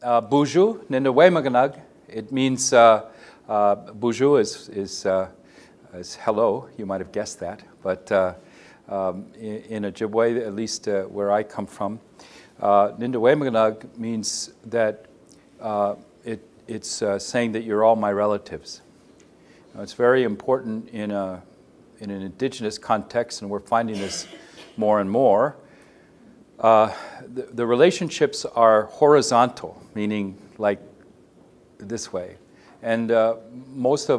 Buju, Nindawe. It means Buju is hello. You might have guessed that, but in Ojibwe, at least where I come from, Nindawe means that it's saying that you're all my relatives. Now, it's very important in an indigenous context, and we're finding this more and more. The relationships are horizontal, meaning like this way, and most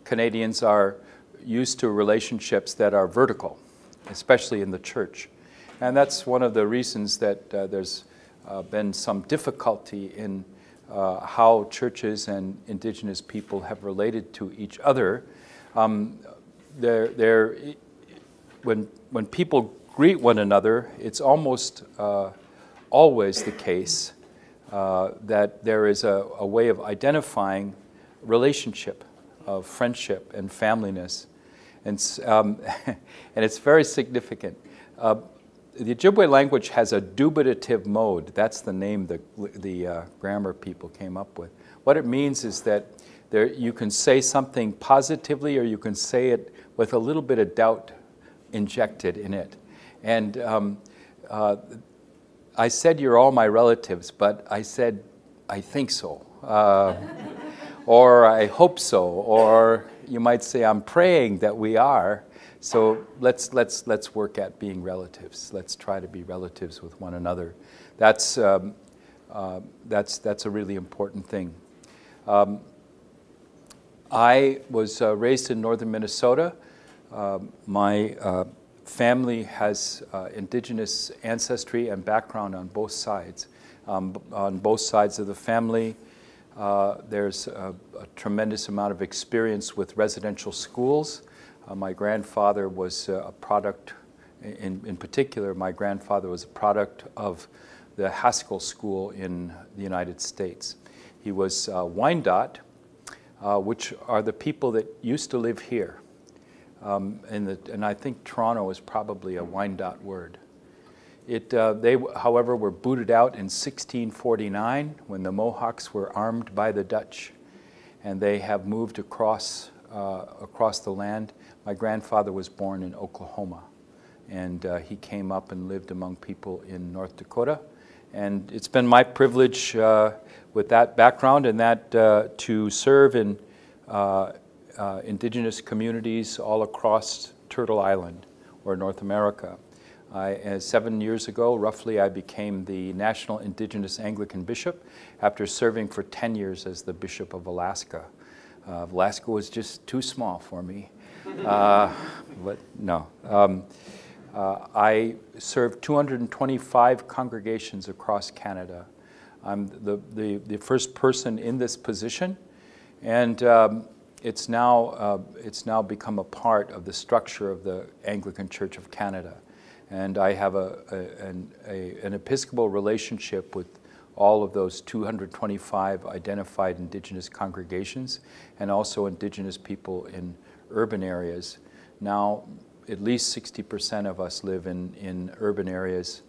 Canadians are used to relationships that are vertical, especially in the church, and that's one of the reasons that there's been some difficulty in how churches and Indigenous people have related to each other. When people greet one another, it's almost always the case that there is a way of identifying relationship, of friendship and familyness, and it's very significant. The Ojibwe language has a dubitative mode. That's the name the grammar people came up with. What it means is that you can say something positively, or you can say it with a little bit of doubt injected in it. And I said you're all my relatives, but I said I think so, or I hope so, or you might say I'm praying that we are. So let's work at being relatives. Let's try to be relatives with one another. That's a really important thing. I was raised in northern Minnesota. My family has Indigenous ancestry and background on both sides. On both sides of the family, there's a tremendous amount of experience with residential schools. My grandfather was a product, in particular, my grandfather was a product of the Haskell School in the United States. He was Wyandot, which are the people that used to live here. And I think Toronto is probably a Wyandot word. They, however, were booted out in 1649 when the Mohawks were armed by the Dutch, and they have moved across the land. My grandfather was born in Oklahoma, and he came up and lived among people in North Dakota. And it's been my privilege with that background and that to serve in Indigenous communities all across Turtle Island, or North America. 7 years ago, roughly, I became the National Indigenous Anglican Bishop after serving for 10 years as the Bishop of Alaska. Alaska was just too small for me. But no. I served 225 congregations across Canada. I'm the first person in this position, and it's now become a part of the structure of the Anglican Church of Canada. And I have an Episcopal relationship with all of those 225 identified Indigenous congregations, and also Indigenous people in urban areas. Now, at least 60% of us live in urban areas.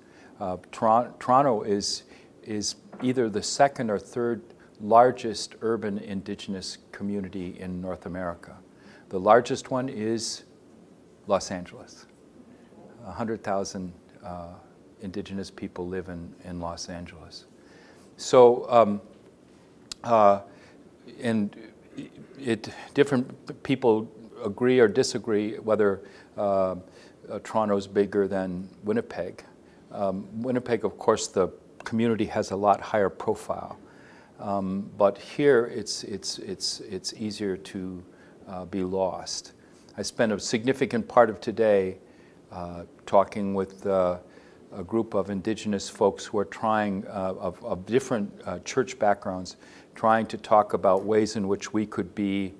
Toronto is either the second or third largest urban Indigenous community in North America. The largest one is Los Angeles. 100,000 Indigenous people live in Los Angeles. So, different people agree or disagree whether Toronto's bigger than Winnipeg. Winnipeg, of course, the community has a lot higher profile, but here it's easier to be lost. I spent a significant part of today talking with a group of Indigenous folks who are trying, of different church backgrounds, trying to talk about ways in which we could be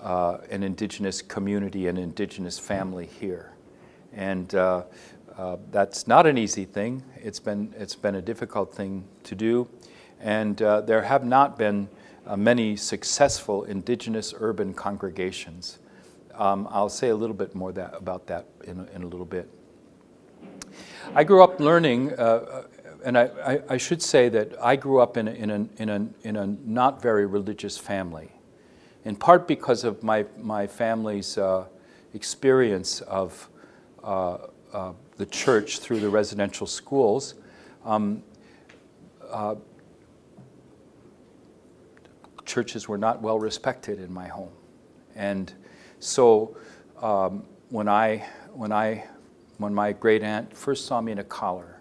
an Indigenous community, an Indigenous family here. And that's not an easy thing. It's been a difficult thing to do. And there have not been many successful Indigenous urban congregations. I'll say a little bit more about that in a little bit. I grew up learning and I should say that I grew up in a not very religious family, in part because of my family's experience of the church through the residential schools. Churches were not well respected in my home, and so when my great aunt first saw me in a collar,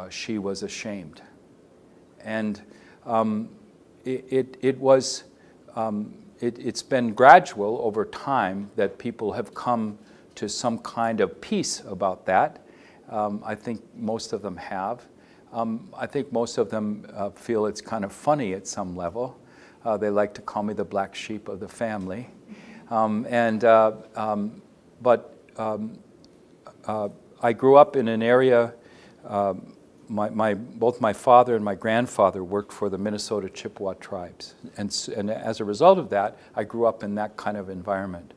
she was ashamed, and it's been gradual over time that people have come to some kind of peace about that. I think most of them have. I think most of them feel it's kind of funny at some level. They like to call me the black sheep of the family. I grew up in an area, both my father and my grandfather worked for the Minnesota Chippewa tribes. And as a result of that, I grew up in that kind of environment.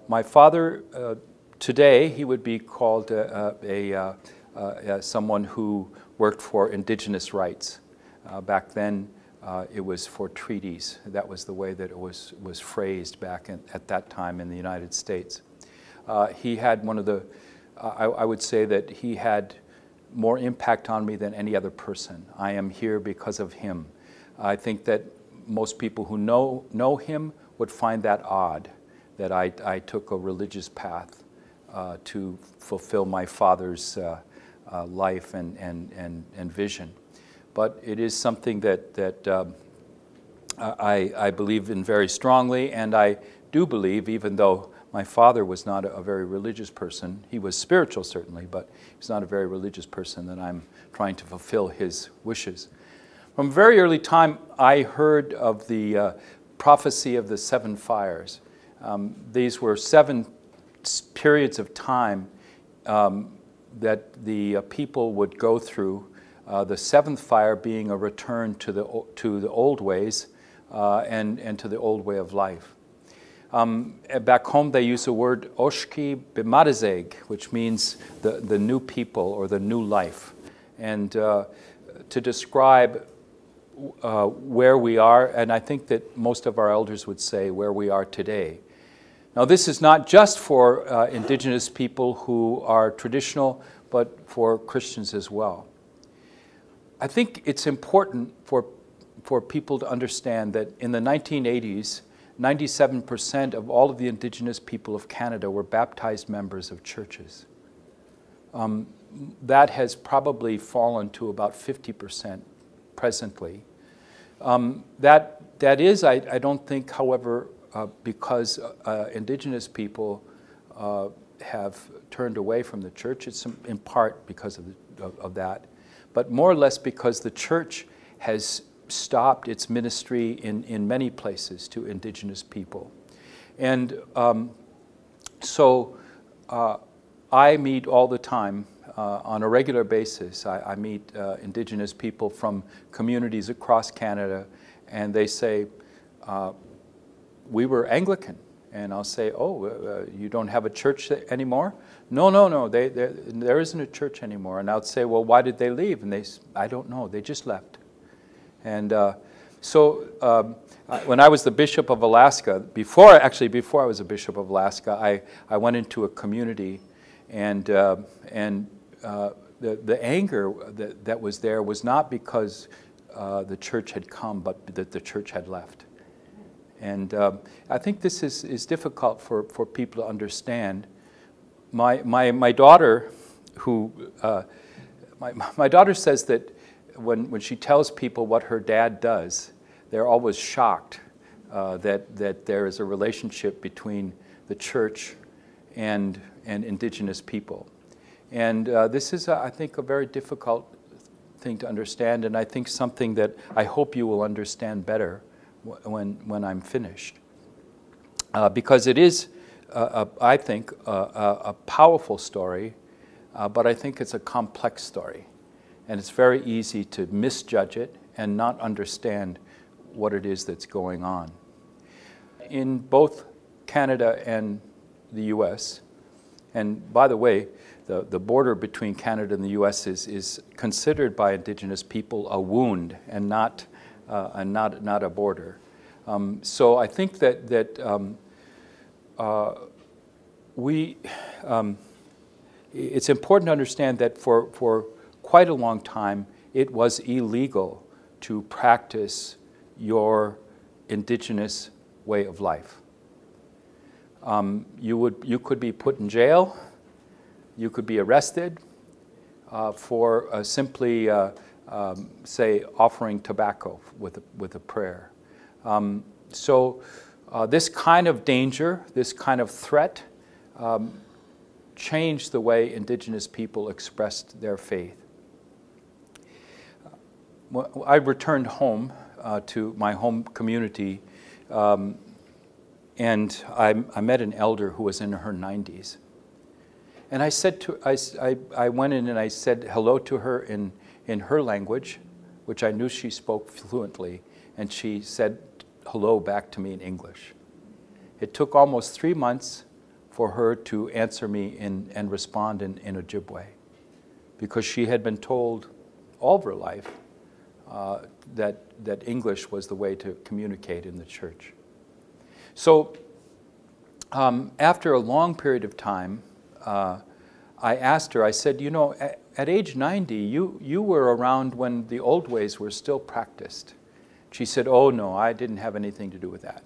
My father, today, he would be called someone who worked for indigenous rights. Back then, it was for treaties. That was the way that it was phrased back at that time in the United States. He had one of the, I would say that he had more impact on me than any other person. I am here because of him. I think that most people who know him would find that odd, that I took a religious path to fulfill my father's life and vision. But it is something that I believe in very strongly, and I do believe, even though my father was not a very religious person, he was spiritual certainly, but he was not a very religious person, that I'm trying to fulfill his wishes. From a very early time, I heard of the prophecy of the 7 fires. These were 7 periods of time that the people would go through, the 7th fire being a return to the old ways and to the old way of life. Back home they use the word oshki b'madazeg, which means the new people or the new life, and to describe where we are, and I think that most of our elders would say where we are today. Now, this is not just for indigenous people who are traditional, but for Christians as well. I think it's important for people to understand that in the 1980s, 97% of all of the indigenous people of Canada were baptized members of churches. That has probably fallen to about 50% presently. That is, I don't think, however, because indigenous people have turned away from the church. It's in part because of that, but more or less because the church has stopped its ministry in many places to indigenous people. And I meet all the time on a regular basis. I meet indigenous people from communities across Canada, and they say, we were Anglican. And I'll say, oh, you don't have a church anymore? No, there isn't a church anymore. And I'll say, well, why did they leave? And I don't know, they just left. And when I was the Bishop of Alaska, before I was a Bishop of Alaska, I went into a community, and the anger that was there was not because the church had come, but that the church had left. And I think this is difficult for people to understand. My daughter, my daughter says that when she tells people what her dad does, they're always shocked that there is a relationship between the church and indigenous people. And this is, I think, a very difficult thing to understand, and I think something that I hope you will understand better when I'm finished. Because it is, I think, a powerful story, but I think it's a complex story. And it's very easy to misjudge it and not understand what it is that's going on. In both Canada and the US, and by the way, the border between Canada and the U.S. is considered by Indigenous people a wound and not a border. So I think that it's important to understand that for quite a long time it was illegal to practice your Indigenous way of life. You could be put in jail, you could be arrested for simply, say, offering tobacco with a prayer. So this kind of danger, this kind of threat, changed the way Indigenous people expressed their faith. I returned home to my home community, and I met an elder who was in her 90s. And I said I went in and I said hello to her in her language, which I knew she spoke fluently, and she said hello back to me in English. It took almost 3 months for her to answer me and respond in Ojibwe, because she had been told all of her life that English was the way to communicate in the church. So after a long period of time, I asked her, I said, you know, at age 90, you were around when the old ways were still practiced. She said, oh no, I didn't have anything to do with that.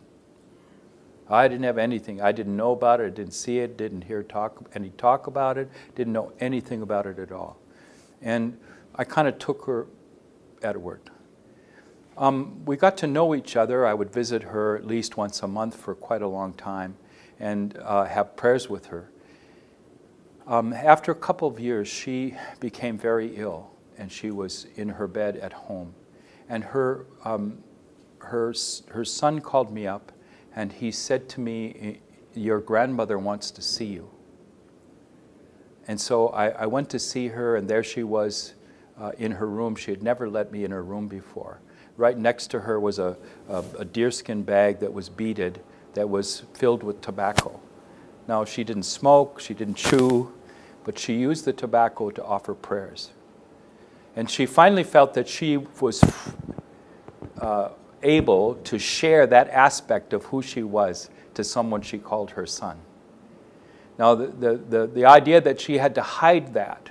I didn't have anything. I didn't know about it, I didn't see it, didn't hear any talk about it, didn't know anything about it at all. And I kind of took her at her word. We got to know each other. I would visit her at least once a month for quite a long time and have prayers with her. After a couple of years, she became very ill, and she was in her bed at home. And her son called me up, and he said to me, your grandmother wants to see you. And so I went to see her, and there she was in her room. She had never let me in her room before. Right next to her was a deerskin bag that was beaded, that was filled with tobacco. Now, she didn't smoke, she didn't chew, but she used the tobacco to offer prayers. And she finally felt that she was able to share that aspect of who she was to someone she called her son. Now, the idea that she had to hide that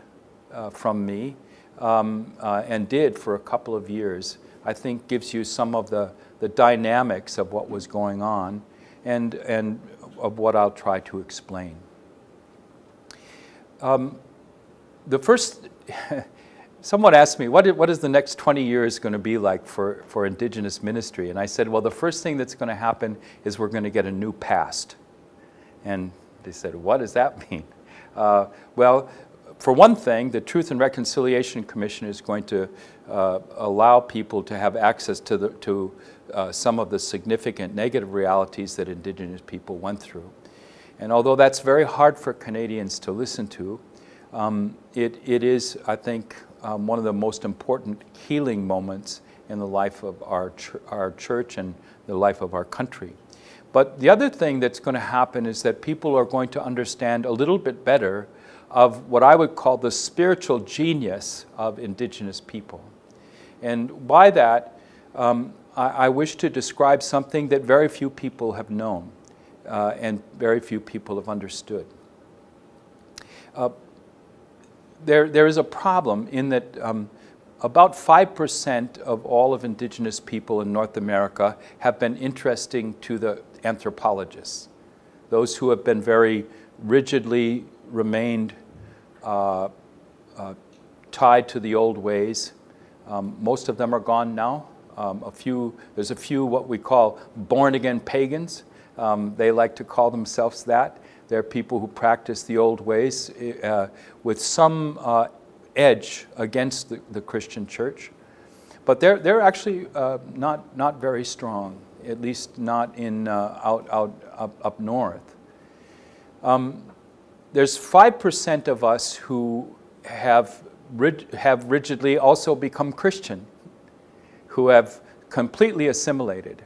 from me, and did for a couple of years, I think gives you some of the dynamics of what was going on and of what I'll try to explain. The first, someone asked me, what is the next 20 years going to be like for Indigenous ministry? And I said, well, the first thing that's going to happen is we're going to get a new past. And they said, what does that mean? Well, for one thing, the Truth and Reconciliation Commission is going to allow people to have access to some of the significant negative realities that Indigenous people went through. And although that's very hard for Canadians to listen to, it is, I think, one of the most important healing moments in the life of our church and the life of our country. But the other thing that's going to happen is that people are going to understand a little bit better of what I would call the spiritual genius of Indigenous people. And by that, I wish to describe something that very few people have known and very few people have understood. There is a problem in that about 5% of all of Indigenous people in North America have been interesting to the anthropologists, those who have been very rigidly remained tied to the old ways. Most of them are gone now. There's a few what we call born-again pagans. They like to call themselves that. They're people who practice the old ways with some edge against the Christian church. But they're actually not very strong, at least not in up north. There's 5% of us who have rigidly also become Christian, who have completely assimilated.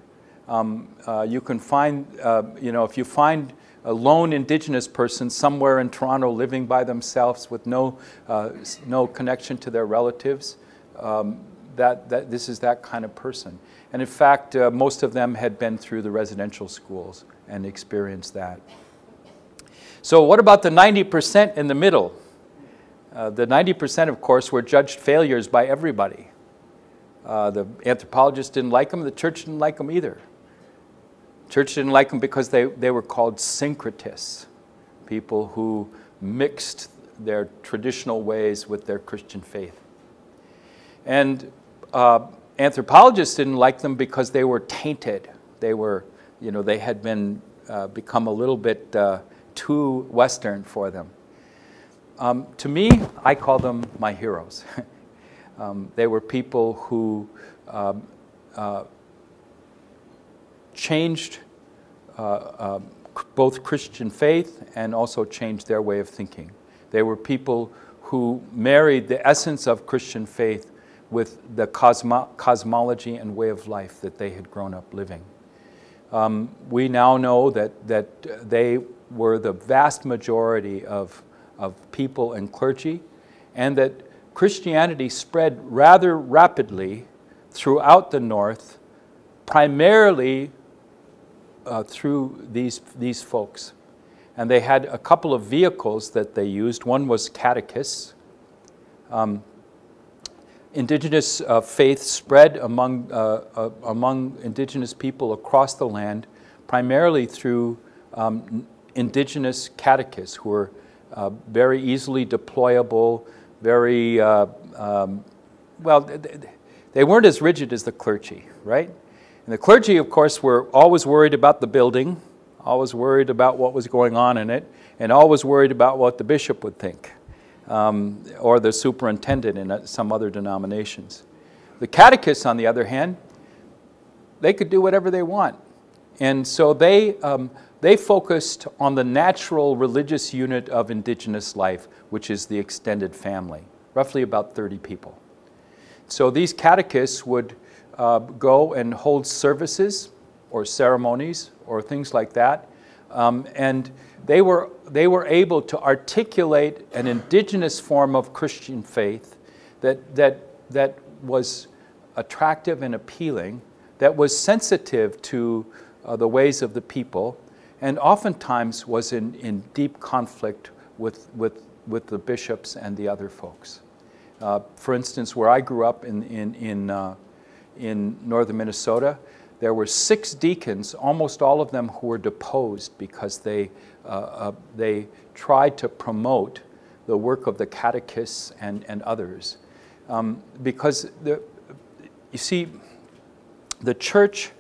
You can find, if you find lone Indigenous person somewhere in Toronto living by themselves with no connection to their relatives. This is that kind of person. And in fact, most of them had been through the residential schools and experienced that. So what about the 90% in the middle? The 90%, of course, were judged failures by everybody. The anthropologists didn't like them. The church didn't like them either. The church didn't like them because they were called syncretists, people who mixed their traditional ways with their Christian faith. And anthropologists didn't like them because they were tainted. They were, they had been become a little bit too Western for them. To me, I call them my heroes. They were people who changed both Christian faith and also changed their way of thinking. They were people who married the essence of Christian faith with the cosmology and way of life that they had grown up living. We now know that they were the vast majority of people and clergy, and that Christianity spread rather rapidly throughout the North, primarily through these folks. And they had a couple of vehicles that they used. One was catechists. Indigenous faith spread among Indigenous people across the land, primarily through Indigenous catechists who were very easily deployable, very, well, they weren't as rigid as the clergy, right? And the clergy, of course, were always worried about the building, always worried about what was going on in it, and always worried about what the bishop would think, or the superintendent in some other denominations. The catechists, on the other hand, they could do whatever they want. And so they focused on the natural religious unit of Indigenous life, which is the extended family, roughly about 30 people. So these catechists would go and hold services or ceremonies or things like that, and they were able to articulate an Indigenous form of Christian faith that was attractive and appealing, that was sensitive to the ways of the people, and oftentimes was in deep conflict with the bishops and the other folks. For instance, where I grew up in northern Minnesota, there were 6 deacons, almost all of them who were deposed because they tried to promote the work of the catechists and others. Because you see, the church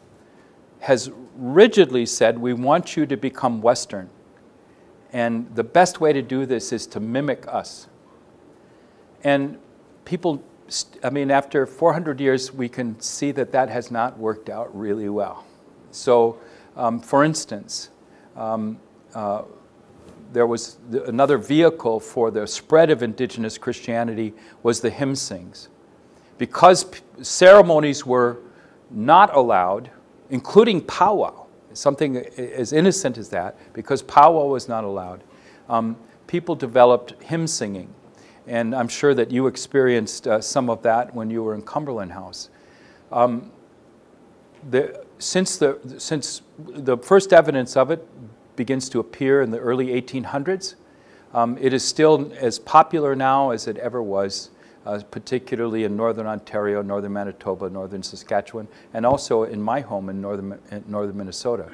has rigidly said, we want you to become Western. And the best way to do this is to mimic us. And people, I mean, after 400 years, we can see that that has not worked out really well. So, for instance, there was another vehicle for the spread of Indigenous Christianity was the hymn sings. Because ceremonies were not allowed, including powwow, something as innocent as that, because powwow was not allowed, people developed hymn singing. And I'm sure that you experienced some of that when you were in Cumberland House. Since the first evidence of it begins to appear in the early 1800s, it is still as popular now as it ever was, particularly in northern Ontario, northern Manitoba, northern Saskatchewan, and also in my home in northern Minnesota.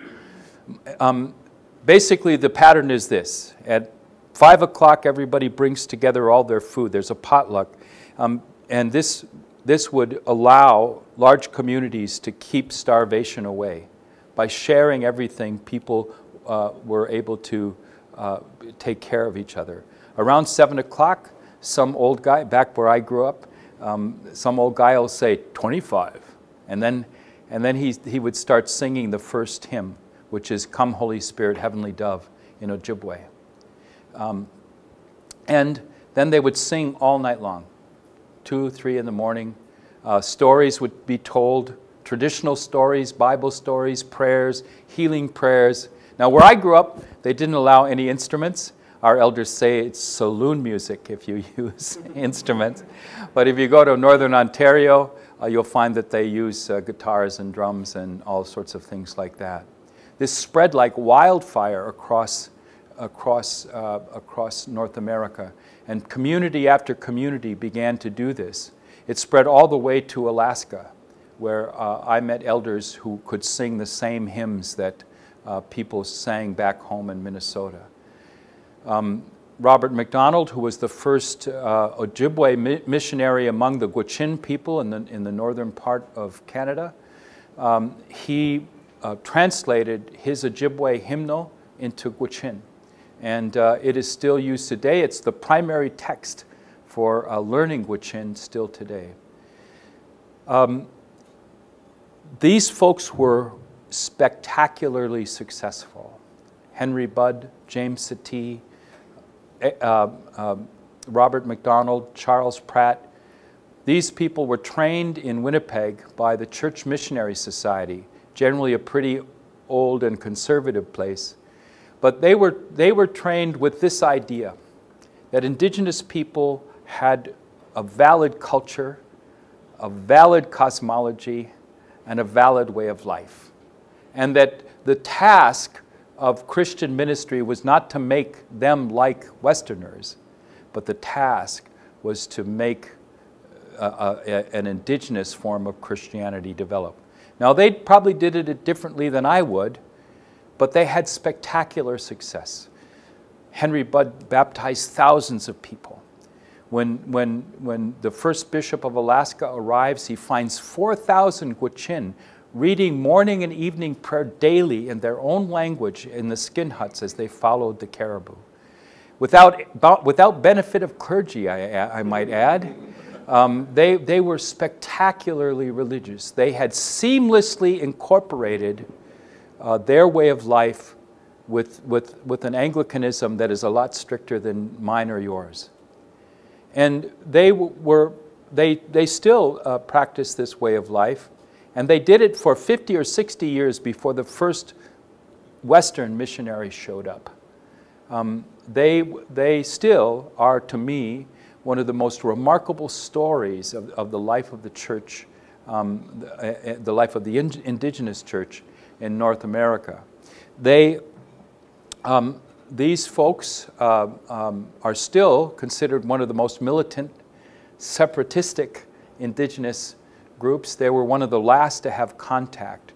Basically, the pattern is this. At 5 o'clock, everybody brings together all their food. There's a potluck. And this would allow large communities to keep starvation away. By sharing everything, people were able to take care of each other. Around 7 o'clock, some old guy, back where I grew up, some old guy will say 25. And then he would start singing the first hymn, which is Come Holy Spirit, Heavenly Dove in Ojibwe. And then they would sing all night long, 2, 3 in the morning. Stories would be told, traditional stories, Bible stories, prayers, healing prayers. Now, where I grew up, they didn't allow any instruments. Our elders say it's saloon music if you use instruments. But if you go to Northern Ontario, you'll find that they use guitars and drums and all sorts of things like that. This spread like wildfire across North America. And community after community began to do this. It spread all the way to Alaska, where I met elders who could sing the same hymns that people sang back home in Minnesota. Robert Macdonald, who was the first Ojibwe missionary among the Gwich'in people in the northern part of Canada, he translated his Ojibwe hymnal into Gwich'in. And it is still used today. It's the primary text for learning Gwich'in still today. These folks were spectacularly successful. Henry Budd, James Satie, Robert Macdonald, Charles Pratt. These people were trained in Winnipeg by the Church Missionary Society, generally a pretty old and conservative place. But they were trained with this idea, that Indigenous people had a valid culture, a valid cosmology, and a valid way of life. And that the task of Christian ministry was not to make them like Westerners, but the task was to make an indigenous form of Christianity develop. Now, they probably did it differently than I would, but they had spectacular success. Henry Budd baptized thousands of people. When the first bishop of Alaska arrives, he finds 4,000 Gwich'in reading morning and evening prayer daily in their own language in the skin huts as they followed the caribou. Without benefit of clergy, I might add. They were spectacularly religious. They had seamlessly incorporated their way of life with an Anglicanism that is a lot stricter than mine or yours. And they still practice this way of life, and they did it for 50 or 60 years before the first Western missionaries showed up. They still are, to me, one of the most remarkable stories of the life of the church, the life of the indigenous church in North America. These folks are still considered one of the most militant, separatistic indigenous groups. They were one of the last to have contact.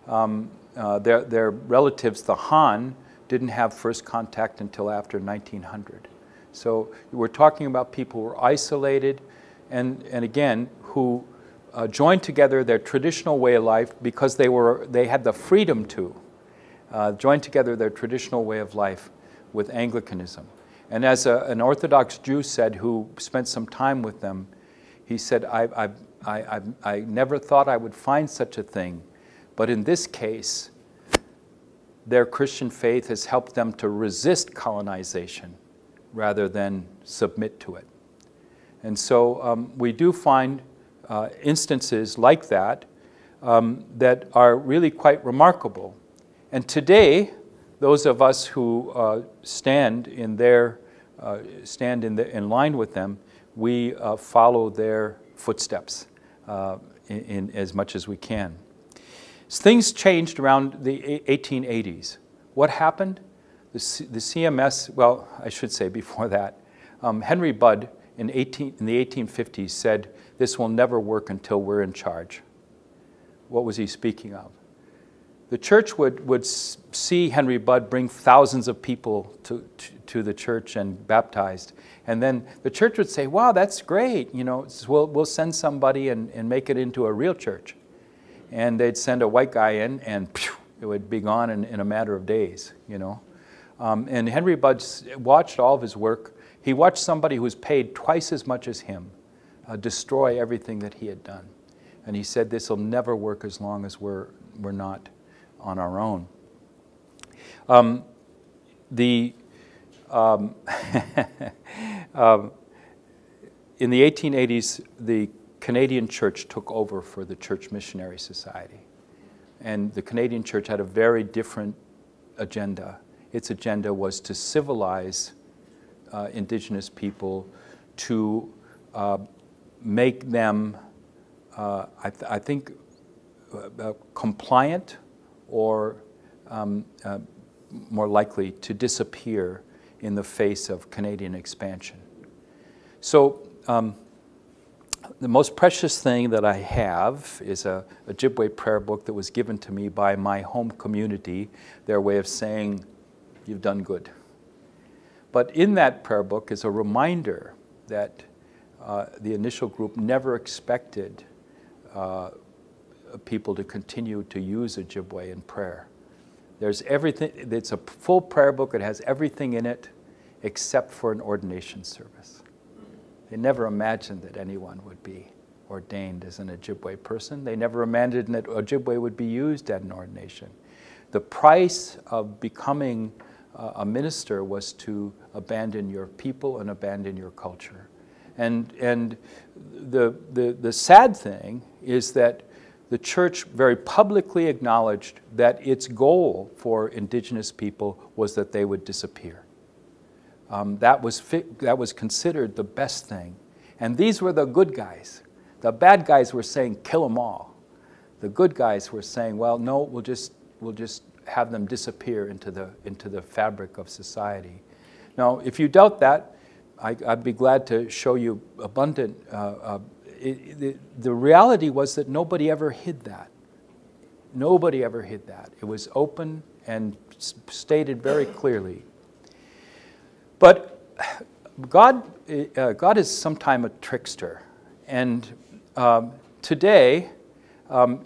Their relatives, the Han, didn't have first contact until after 1900. So we're talking about people who were isolated and again, who joined together their traditional way of life because they had the freedom to join together their traditional way of life with Anglicanism. And as an Orthodox Jew said, who spent some time with them, he said, I never thought I would find such a thing, but in this case, their Christian faith has helped them to resist colonization rather than submit to it. And so we do find instances like that that are really quite remarkable. And today, those of us who stand in line with them, we follow their footsteps in as much as we can. Things changed around the 1880s. What happened? The CMS, well, I should say before that, Henry Budd in the 1850s said, "This will never work until we're in charge." What was he speaking of? The church would see Henry Budd bring thousands of people to the church and baptized. And then the church would say, "Wow, that's great. You know, we'll send somebody and make it into a real church." And they'd send a white guy in and phew, it would be gone in a matter of days, you know. And Henry Budd watched all of his work. He watched somebody who was paid twice as much as him destroy everything that he had done. And he said, "This will never work as long as we're not on our own." In the 1880s, the Canadian Church took over for the Church Missionary Society. And the Canadian Church had a very different agenda. Its agenda was to civilize indigenous people, to make them, I think, compliant or more likely to disappear in the face of Canadian expansion. So the most precious thing that I have is a Ojibwe prayer book that was given to me by my home community, their way of saying, you've done good. But in that prayer book is a reminder that the initial group never expected people to continue to use Ojibwe in prayer. There's everything, it's a full prayer book, it has everything in it except for an ordination service. They never imagined that anyone would be ordained as an Ojibwe person. They never imagined that Ojibwe would be used at an ordination. The price of becoming a minister was to abandon your people and abandon your culture. And the sad thing is that the church very publicly acknowledged that its goal for indigenous people was that they would disappear. That was considered the best thing. And these were the good guys. The bad guys were saying, kill them all. The good guys were saying, well, no, we'll just have them disappear into the fabric of society. Now, if you doubt that, I'd be glad to show you abundant. The reality was that nobody ever hid that. Nobody ever hid that. It was open and stated very clearly. But God is sometimes a trickster. And today,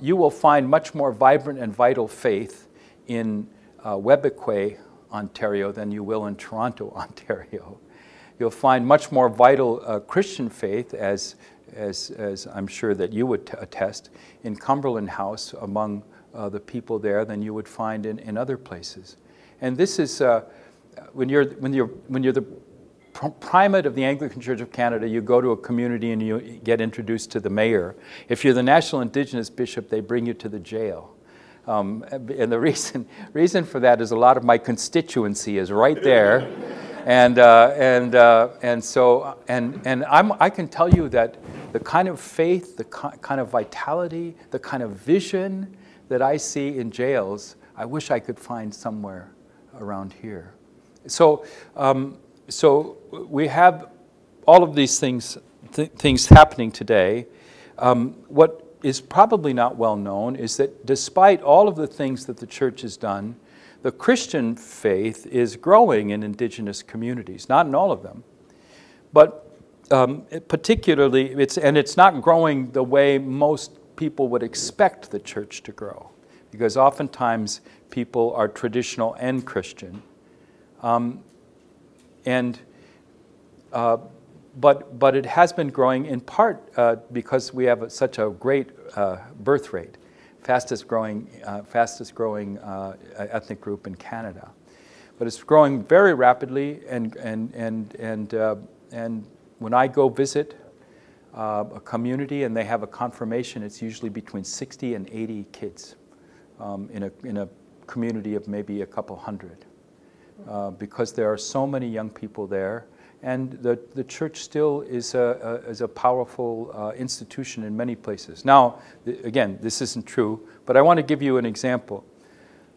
you will find much more vibrant and vital faith in Webequie, Ontario, than you will in Toronto, Ontario. You'll find much more vital Christian faith, as I'm sure that you would attest, in Cumberland House among the people there than you would find in other places. And this is when you're the primate of the Anglican Church of Canada, you go to a community and you get introduced to the mayor. If you're the National Indigenous Bishop, they bring you to the jail. And the reason for that is a lot of my constituency is right there. I can tell you that the kind of faith, the kind of vitality, the kind of vision that I see in jails, I wish I could find somewhere around here. So we have all of these things happening today. What is probably not well known is that despite all of the things that the church has done, the Christian faith is growing in indigenous communities, not in all of them, but particularly, it's not growing the way most people would expect the church to grow, because oftentimes people are traditional and Christian, but it has been growing in part because we have such a great birth rate. Fastest growing ethnic group in Canada, but it's growing very rapidly. And when I go visit a community and they have a confirmation, it's usually between 60 and 80 kids in a community of maybe a couple hundred, because there are so many young people there. And the church still is a powerful institution in many places. Now, again, this isn't true, but I want to give you an example.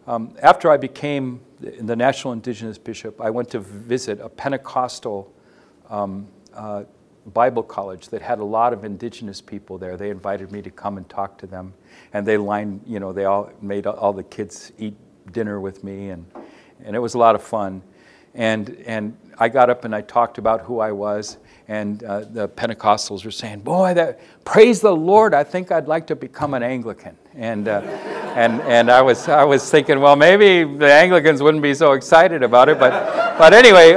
After I became the National Indigenous Bishop, I went to visit a Pentecostal Bible college that had a lot of indigenous people there. They invited me to come and talk to them, and they all made all the kids eat dinner with me, and it was a lot of fun. And I got up and I talked about who I was, and the Pentecostals were saying, "Boy, praise the Lord! I think I'd like to become an Anglican." And I was thinking, well, maybe the Anglicans wouldn't be so excited about it, but anyway.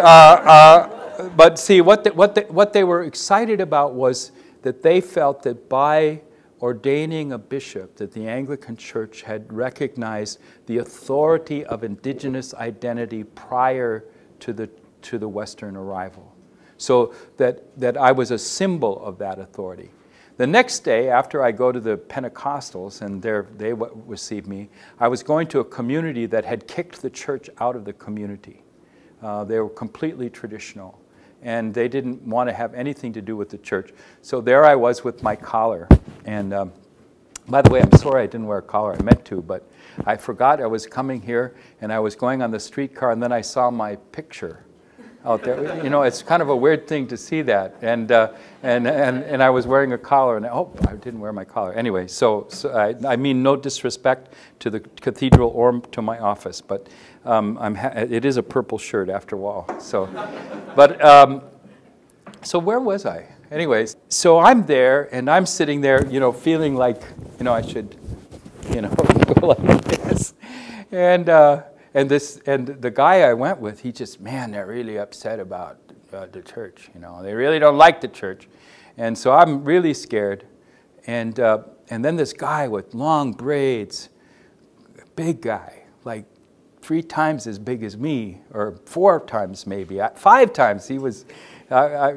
But see, what they were excited about was that they felt that by ordaining a bishop, that the Anglican Church had recognized the authority of indigenous identity prior to the Western arrival. So that I was a symbol of that authority. The next day, after I go to the Pentecostals and they receive me, I was going to a community that had kicked the church out of the community. They were completely traditional, and they didn't want to have anything to do with the church. So there I was with my collar. And by the way, I'm sorry I didn't wear a collar. I meant to, but I forgot I was coming here, and I was going on the streetcar, and then I saw my picture out there. You know, it's kind of a weird thing to see that. And I was wearing a collar, and oh, I didn't wear my collar. Anyway, so I mean no disrespect to the cathedral or to my office, but it is a purple shirt after all. So, but so where was I? Anyways, so I'm there, and I'm sitting there, you know, feeling like, you know, I should, you know, go like this, and the guy I went with, he just, man, they're really upset about the church. You know, they really don't like the church, and so I'm really scared. And then this guy with long braids, big guy, like 3 times as big as me, or 4 times maybe, 5 times. He was,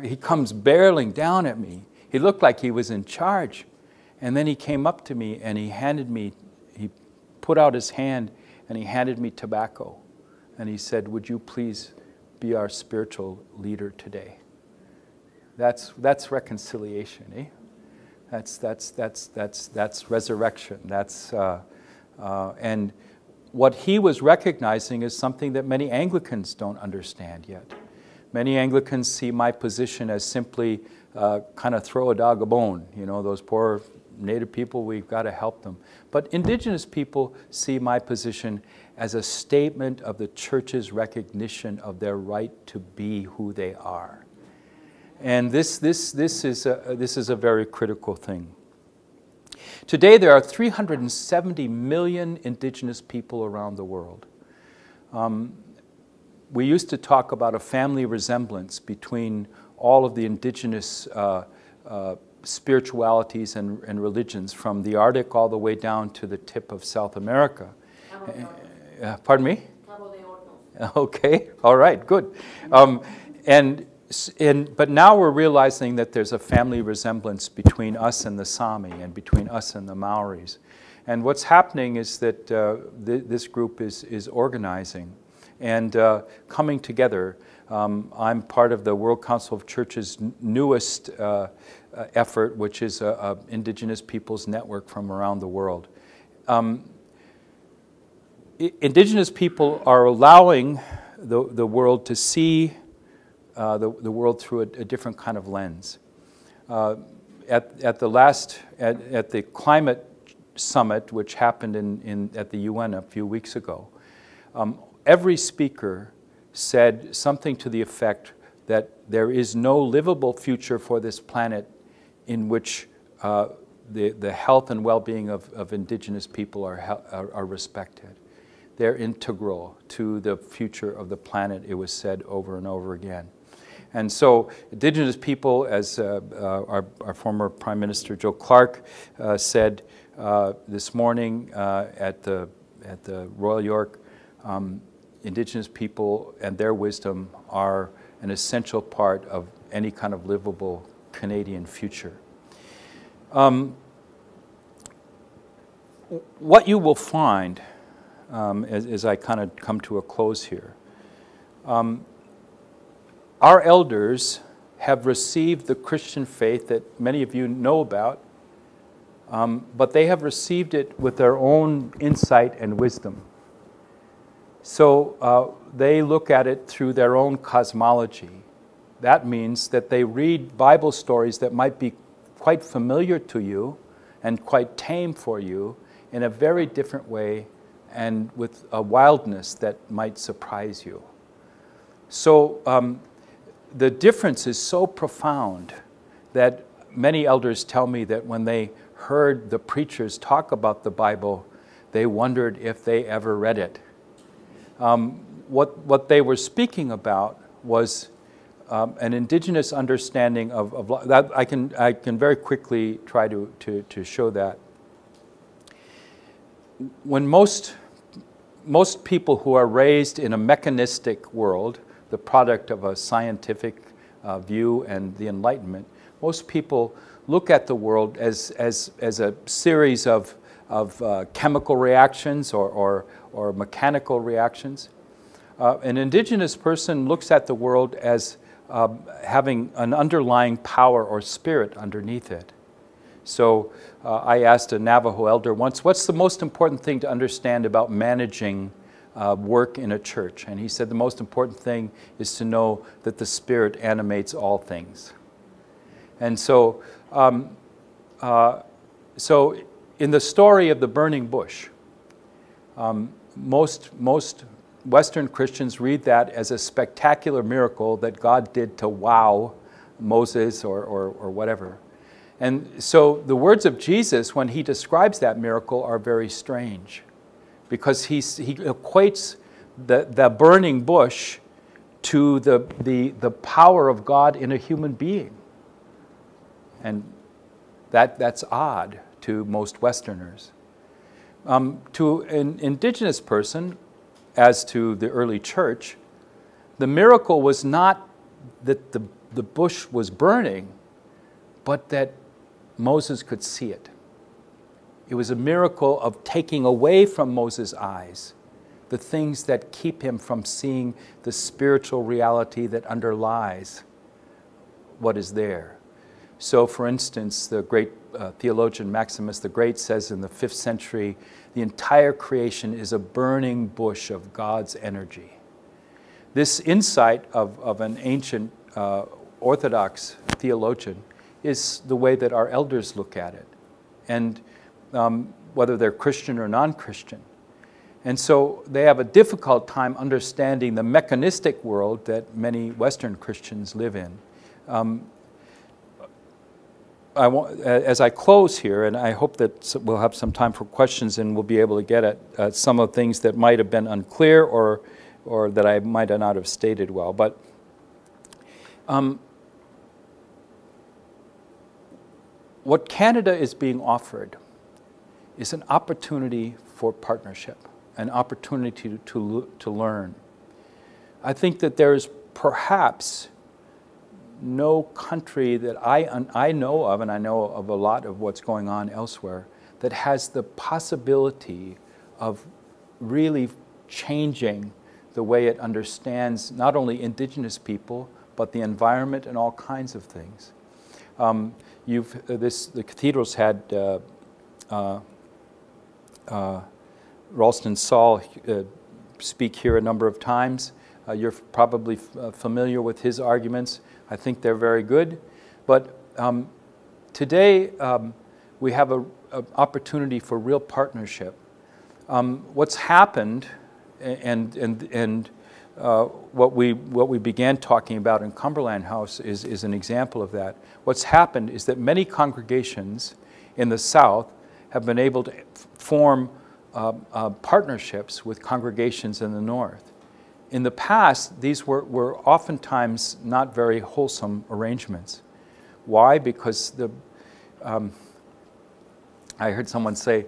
he comes barreling down at me. He looked like he was in charge, and then he came up to me and he put out his hand. And he handed me tobacco, and he said, "Would you please be our spiritual leader today?" That's reconciliation, eh? That's resurrection. And what he was recognizing is something that many Anglicans don't understand yet. Many Anglicans see my position as simply kind of throw a dog a bone. You know, those poor Native people, we've got to help them. But Indigenous people see my position as a statement of the church's recognition of their right to be who they are. And this is a very critical thing. Today there are 370 million Indigenous people around the world. We used to talk about a family resemblance between all of the Indigenous spiritualities and religions, from the Arctic all the way down to the tip of South America. Pardon me? Okay, all right, good. But now we're realizing that there's a family resemblance between us and the Sami and between us and the Maoris. And what's happening is that this group is organizing and coming together. I'm part of the World Council of Churches' newest effort, which is a Indigenous Peoples Network from around the world. Indigenous people are allowing the world to see the world through a different kind of lens. At the climate summit, which happened at the UN a few weeks ago, every speaker said something to the effect that there is no livable future for this planet in which the health and well-being of Indigenous people are respected. They're integral to the future of the planet, it was said over and over again. And so Indigenous people, as our former Prime Minister Joe Clark said this morning at the Royal York, Indigenous people and their wisdom are an essential part of any kind of livable Canadian future. What you will find, as I kind of come to a close here, our elders have received the Christian faith that many of you know about, but they have received it with their own insight and wisdom. So they look at it through their own cosmology. That means that they read Bible stories that might be quite familiar to you and quite tame for you in a very different way and with a wildness that might surprise you. So the difference is so profound that many elders tell me that when they heard the preachers talk about the Bible, they wondered if they ever read it. What they were speaking about was an Indigenous understanding of that. I can very quickly try to show that. When most people who are raised in a mechanistic world, the product of a scientific view and the Enlightenment, Most people look at the world as a series of chemical reactions or mechanical reactions. An indigenous person looks at the world as having an underlying power or spirit underneath it. So I asked a Navajo elder once, what's the most important thing to understand about managing work in a church? And he said the most important thing is to know that the Spirit animates all things. And so, so in the story of the burning bush, most Western Christians read that as a spectacular miracle that God did to wow Moses or whatever. And so the words of Jesus, when he describes that miracle, are very strange, because he equates the burning bush to the power of God in a human being. And that's odd to most Westerners. To an indigenous person, as to the early church, the miracle was not that the bush was burning, but that Moses could see it. It was a miracle of taking away from Moses' eyes the things that keep him from seeing the spiritual reality that underlies what is there. So, for instance, the great theologian Maximus the Great says in the 5th century, the entire creation is a burning bush of God's energy. This insight of an ancient Orthodox theologian is the way that our elders look at it, and whether they're Christian or non-Christian. And so they have a difficult time understanding the mechanistic world that many Western Christians live in. As I close here, and I hope that we'll have some time for questions and we'll be able to get at some of the things that might have been unclear or that I might not have stated well. But what Canada is being offered is an opportunity for partnership, an opportunity to learn. I think that there is perhaps no country that I know of, and I know of a lot of what's going on elsewhere, that has the possibility of really changing the way it understands not only indigenous people, but the environment and all kinds of things. The Cathedral's had Ralston Saul speak here a number of times. You're probably familiar with his arguments. I think they're very good. But today we have an opportunity for real partnership. What's happened, and what we began talking about in Cumberland House is an example of that. What's happened is that many congregations in the South have been able to form partnerships with congregations in the North. In the past, these were oftentimes not very wholesome arrangements. Why? Because I heard someone say,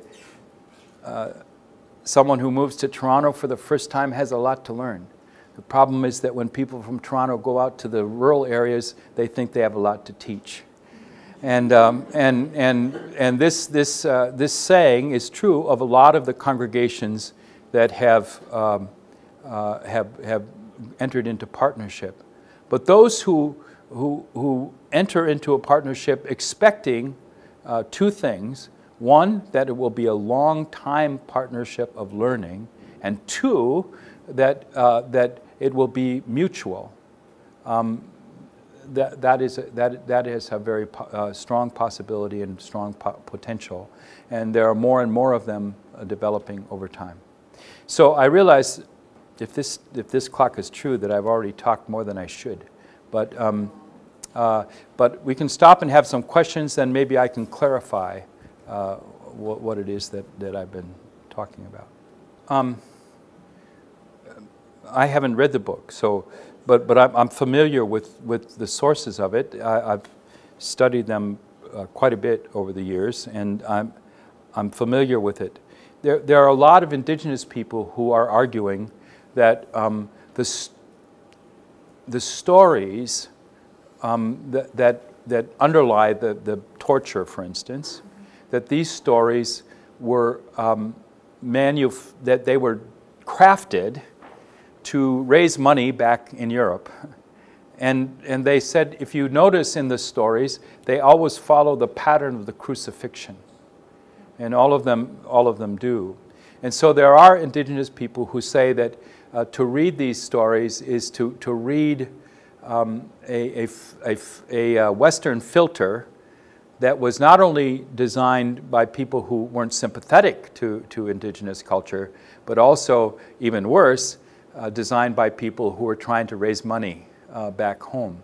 someone who moves to Toronto for the first time has a lot to learn. The problem is that when people from Toronto go out to the rural areas, they think they have a lot to teach. And this saying is true of a lot of the congregations that have entered into partnership. But those who enter into a partnership expecting two things: one, that it will be a long-time partnership of learning, and two, that it will be mutual. That is a very strong possibility and strong potential, and there are more and more of them developing over time. So I realize, if this clock is true, that I've already talked more than I should, but we can stop and have some questions, then maybe I can clarify what it is that I've been talking about. I haven't read the book, so, but I'm familiar with the sources of it. I've studied them quite a bit over the years, and I'm familiar with it. There are a lot of indigenous people who are arguing that the stories that that underlie the torture, for instance, that these stories were that they were crafted to raise money back in Europe. And they said, if you notice in the stories, they always follow the pattern of the crucifixion. And all of them do. And so there are indigenous people who say that to read these stories is to read a Western filter that was not only designed by people who weren't sympathetic to indigenous culture, but also, even worse, designed by people who were trying to raise money back home.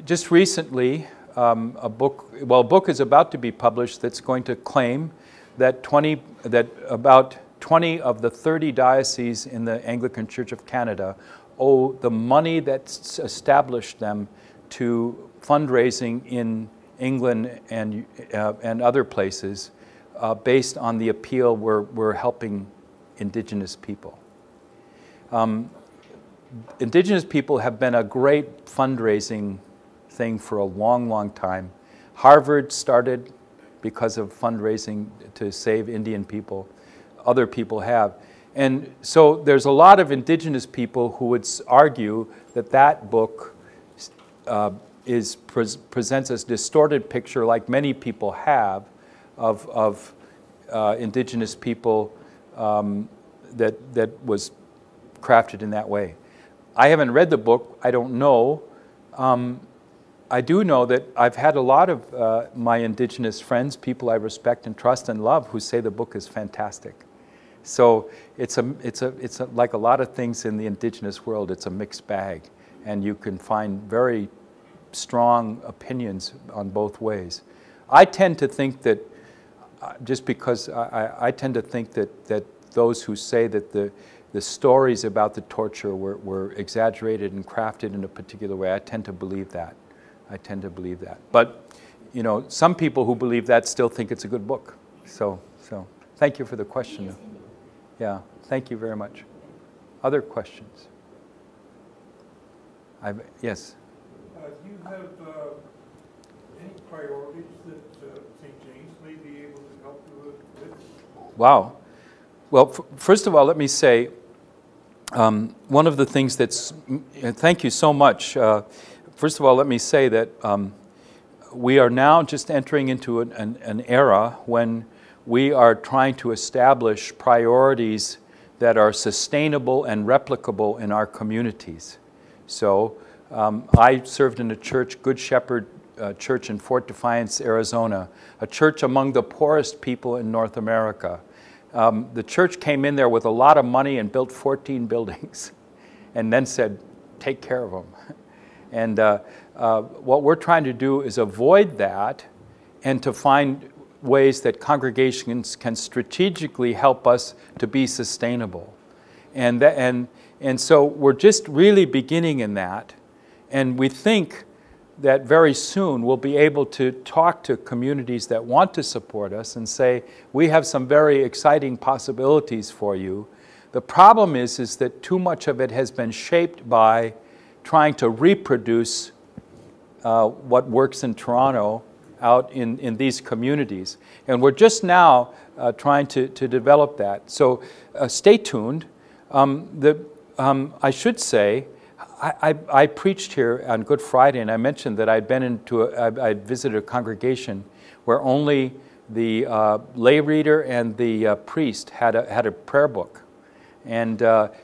Just recently, a book is about to be published that's going to claim that about 20 of the 30 dioceses in the Anglican Church of Canada owe the money that's established them to fundraising in England and other places based on the appeal we're helping Indigenous people. Indigenous people have been a great fundraising thing for a long, long time. Harvard started because of fundraising to save Indian people. Other people have. And so there's a lot of indigenous people who would argue that that book presents a distorted picture, like many people have, of indigenous people that was crafted in that way. I haven't read the book. I don't know. I do know that I've had a lot of my indigenous friends, people I respect and trust and love, who say the book is fantastic. So it's like a lot of things in the indigenous world. It's a mixed bag, and you can find very strong opinions on both ways. I tend to think that, just because I tend to think that those who say that the stories about the torture were exaggerated and crafted in a particular way, I tend to believe that. I tend to believe that. But, you know, some people who believe that still think it's a good book. So thank you for the question. Yeah, thank you very much. Other questions? Yes? Do you have any priorities that St. James may be able to help you with? Wow. Well, first of all, let me say, one of the things that's, thank you so much. First of all, let me say that we are now just entering into an era when we are trying to establish priorities that are sustainable and replicable in our communities. So I served in a church, Good Shepherd Church in Fort Defiance, Arizona, a church among the poorest people in North America. The church came in there with a lot of money and built 14 buildings and then said, take care of them. And what we're trying to do is avoid that and to find ways that congregations can strategically help us to be sustainable. And so we're just really beginning in that. And we think that very soon we'll be able to talk to communities that want to support us and say, we have some very exciting possibilities for you. The problem is that too much of it has been shaped by trying to reproduce what works in Toronto out in these communities. And we're just now trying to develop that. So stay tuned. I should say, I preached here on Good Friday, and I mentioned that I'd visited a congregation where only the lay reader and the priest had a prayer book. And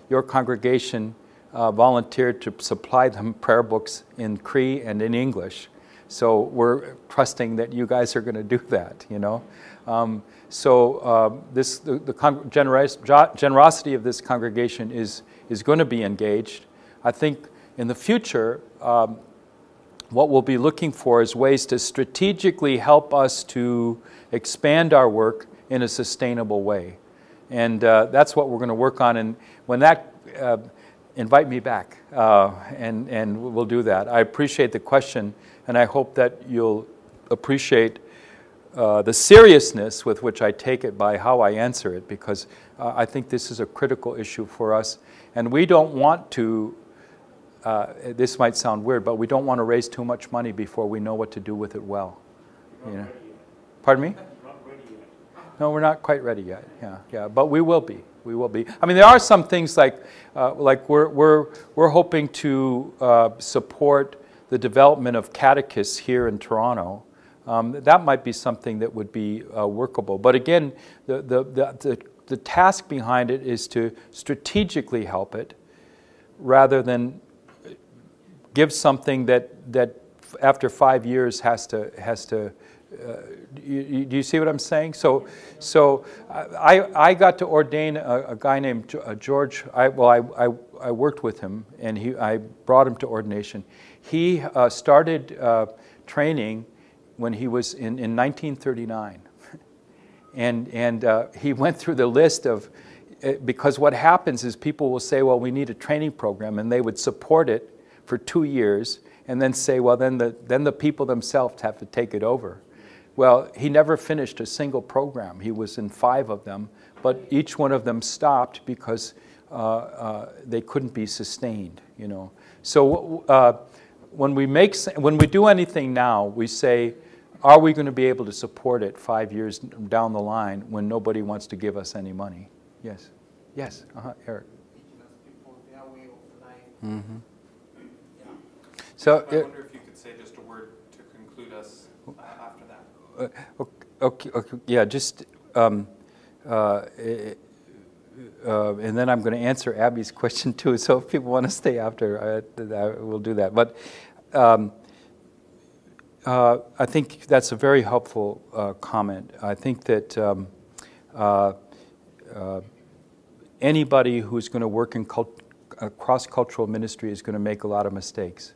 your congregation volunteered to supply them prayer books in Cree and in English. So we're trusting that you guys are going to do that, you know. The generosity of this congregation is going to be engaged. I think in the future, what we'll be looking for is ways to strategically help us to expand our work in a sustainable way. And that's what we're going to work on. And when that, invite me back, and we'll do that. I appreciate the question, and I hope that you'll appreciate the seriousness with which I take it by how I answer it, because I think this is a critical issue for us. And we don't want to this might sound weird, but we don't want to raise too much money before we know what to do with it well. You know? Pardon me? No, we're not quite ready yet. Yeah, but we will be. We will be. I mean, there are some things like we're hoping to support the development of catechists here in Toronto. That might be something that would be workable. But again, the task behind it is to strategically help it, rather than give something that after 5 years has to. Do you see what I'm saying? So I got to ordain a guy named George. I worked with him, and I brought him to ordination. He started training when he was in 1939, and he went through the list of, because what happens is people will say, well, we need a training program, and they would support it for 2 years, and then say, well, then the people themselves have to take it over. Well, he never finished a single program. He was in 5 of them, but each one of them stopped because they couldn't be sustained. You know. So when we do anything now, we say, are we going to be able to support it 5 years down the line when nobody wants to give us any money? Yes. Yes. Eric. Mm-hmm. So I wonder if you could say just a word to conclude us after that. Okay, yeah, just, and then I'm going to answer Abby's question too, so if people want to stay after, we'll do that. But I think that's a very helpful comment. I think that anybody who's going to work in cross-cultural ministry is going to make a lot of mistakes.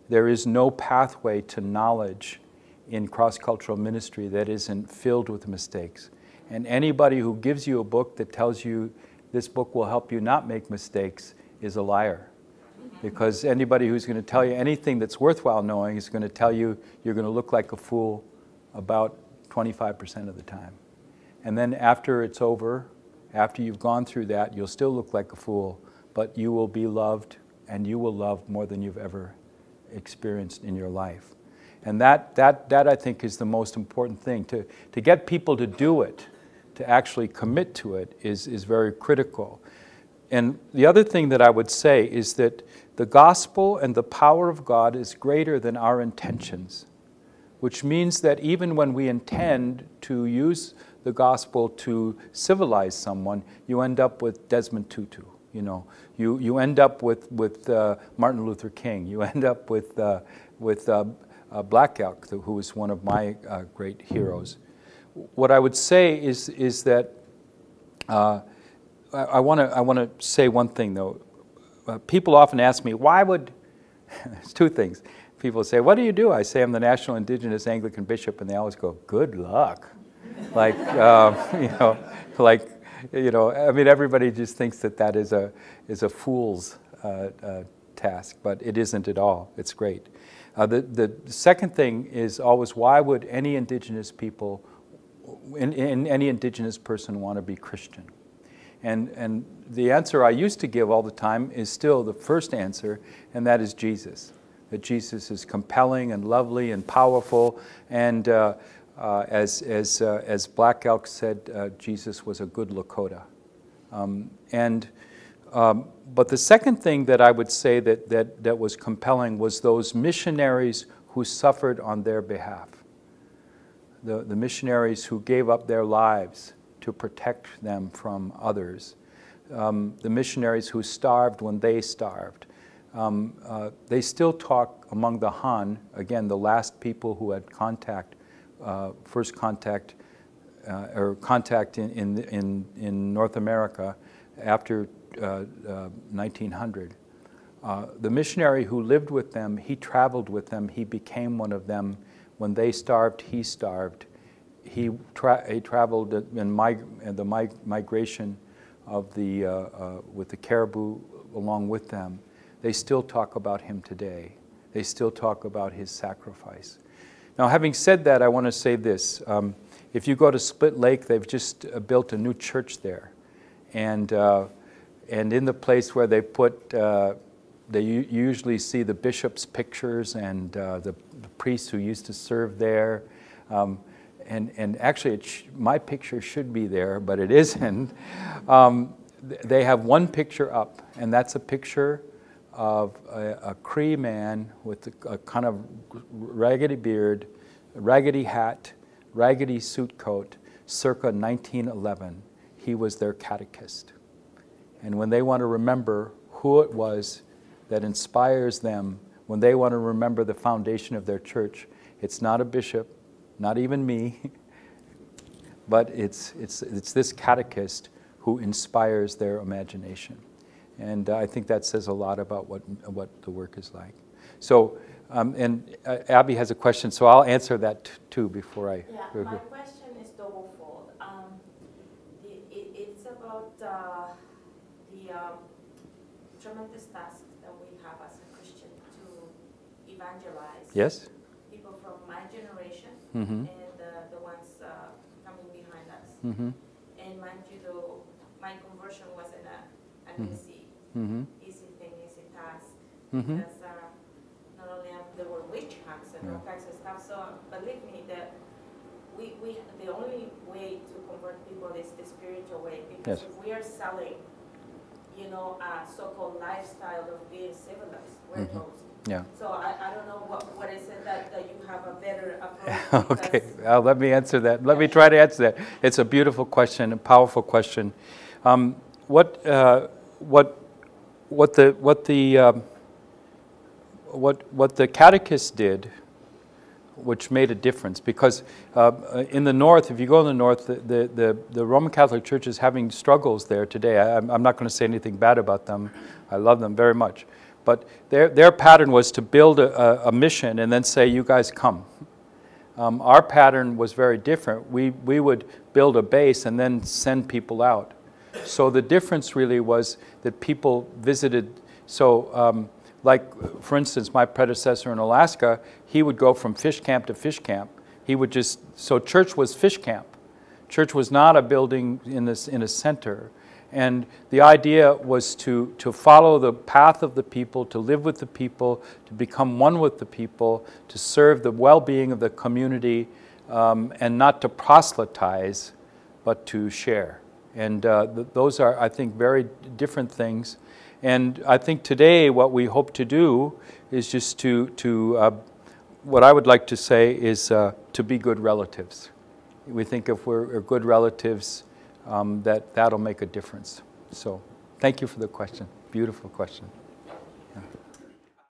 There is no pathway to knowledge in cross-cultural ministry that isn't filled with mistakes. And anybody who gives you a book that tells you this book will help you not make mistakes is a liar. Because anybody who's going to tell you anything that's worthwhile knowing is going to tell you you're going to look like a fool about 25% of the time. And then after it's over, after you've gone through that, you'll still look like a fool, but you will be loved, and you will love more than you've ever experienced in your life. And that I think is the most important thing. To get people to do it, to actually commit to it, is very critical. And the other thing that I would say is that the gospel and the power of God is greater than our intentions, which means that even when we intend to use the gospel to civilize someone, you end up with Desmond Tutu. You know, you end up with Martin Luther King. You end up with Black Elk, who is one of my great heroes. What I would say is that I want to say one thing though. People often ask me, why would? There's 2 things. People say, "What do you do?" I say, "I'm the National Indigenous Anglican Bishop," and they always go, "Good luck." Like I mean, everybody just thinks that is a fool's task, but it isn't at all. It's great. The second thing is always, why would any Indigenous people, any Indigenous person want to be Christian? And the answer I used to give all the time is still the first answer, and that is Jesus. That Jesus is compelling and lovely and powerful, and as Black Elk said, Jesus was a good Lakota. But the second thing that I would say that was compelling was those missionaries who suffered on their behalf. The missionaries who gave up their lives to protect them from others. The missionaries who starved when they starved. They still talk among the Han, again, the last people who had first contact in North America after 1900. The missionary who lived with them, he traveled with them, he became one of them. When they starved, he starved. He traveled in the migration of with the caribou along with them. They still talk about him today. They still talk about his sacrifice. Now, having said that, I want to say this. If you go to Split Lake, they've just built a new church there. And in the place where they put you usually see the bishop's pictures and the priests who used to serve there. And actually, my picture should be there, but it isn't. They have one picture up, and that's a picture of a Cree man with a kind of raggedy beard, raggedy hat, raggedy suit coat, circa 1911. He was their catechist. And when they want to remember who it was that inspires them, when they want to remember the foundation of their church, it's not a bishop, not even me, but it's this catechist who inspires their imagination. And I think that says a lot about what the work is like. So, and Abby has a question, so I'll answer that too before I... Yeah, my question is double-fold. It's about the tremendous task that we have as a Christian to evangelize. Yes? People from my generation Mm-hmm. and the ones coming behind us. Mm-hmm. And mind you, though, my conversion wasn't an Mm-hmm. easy thing, easy task. Mm-hmm. Because not only there were witch hunts and all kinds of stuff. So believe me that we the only way to convert people is the spiritual way. Because Yes. if we are selling, a so-called lifestyle of being civilized, we're Mm-hmm. toast. Yeah. So I don't know what is it that you have a better approach. Okay, let me answer that. Let me try to answer that. It's a beautiful question, a powerful question. What the catechist did, which made a difference, because in the north, if you go in the north, the Roman Catholic Church is having struggles there today. I'm not going to say anything bad about them. I love them very much. But their pattern was to build a mission and then say, you guys come. Our pattern was very different. We would build a base and then send people out. So the difference really was that people visited. So like, for instance, my predecessor in Alaska, he would go from fish camp to fish camp. He would so church was fish camp. Church was not a building in a center. And the idea was to follow the path of the people, to live with the people, to become one with the people, to serve the well-being of the community, and not to proselytize, but to share. And those are, I think, very different things. And I think today what we hope to do is just what I would like to say is to be good relatives. We think if we're good relatives, that'll make a difference. So thank you for the question. Beautiful question.